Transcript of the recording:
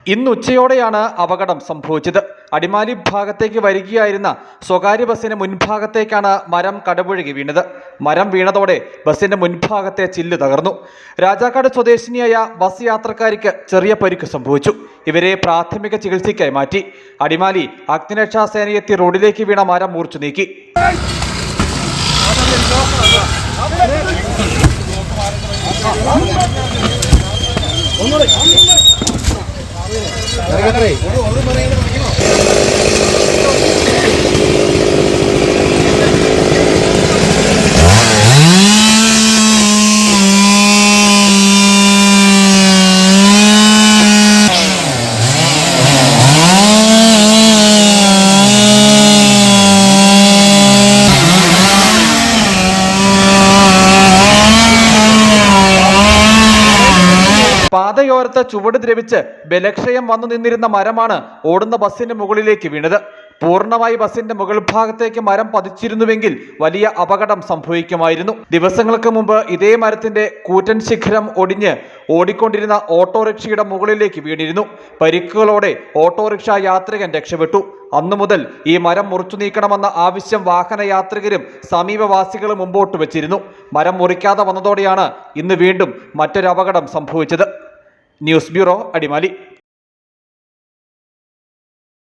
ഇന്ന് ഉച്ചയോടെയാണ് അപകടം സംഭവിച്ചത്. അടിമാലി ഭാഗത്തേക്ക് വരികയായിരുന്ന സ്വകാര്യ ബസിന് മുൻഭാഗത്തേക്കാണ് മരം കടപുഴകി വീണത്. മരം വീണതോടെ ബസിന്റെ മുൻഭാഗത്തെ ചില്ല് തകർന്നു. രാജാക്കാട് സ്വദേശിനിയായ ബസ് യാത്രക്കാരിക്ക് ചെറിയ പരിക്ക് സംഭവിച്ചു. ഇവരെ പ്രാഥമിക ചികിത്സയ്ക്കായി മാറ്റി. അടിമാലി അഗ്നിരക്ഷാ സേനയെത്തി റോഡിലേക്ക് വീണ മരം മുറിച്ചു നീക്കി. പാതയോരത്ത് ചുവട് ദ്രവിച്ച് ബലക്ഷയം വന്നു നിന്നിരുന്ന മരമാണ് ഓടുന്ന ബസിന്റെ മുകളിലേക്ക് വീണത്. പൂർണ്ണമായി ബസിന്റെ മുകൾ ഭാഗത്തേക്ക് മരം പതിച്ചിരുന്നുവെങ്കിൽ വലിയ അപകടം സംഭവിക്കുമായിരുന്നു. ദിവസങ്ങൾക്ക് മുമ്പ് ഇതേ മരത്തിന്റെ കൂറ്റൻ ശിഖരം ഒടിഞ്ഞ് ഓടിക്കൊണ്ടിരുന്ന ഓട്ടോറിക്ഷയുടെ മുകളിലേക്ക് വീണിരുന്നു. പരിക്കുകളോടെ ഓട്ടോറിക്ഷ യാത്രികൻ രക്ഷപ്പെട്ടു. അന്നു മുതൽ ഈ മരം മുറിച്ചു നീക്കണമെന്ന ആവശ്യം വാഹന യാത്രികരും സമീപവാസികളും മുമ്പോട്ട് വെച്ചിരുന്നു. മരം മുറിക്കാതെ വന്നതോടെയാണ് ഇന്ന് വീണ്ടും മറ്റൊരു അപകടം സംഭവിച്ചത്. News bureau, Adimali.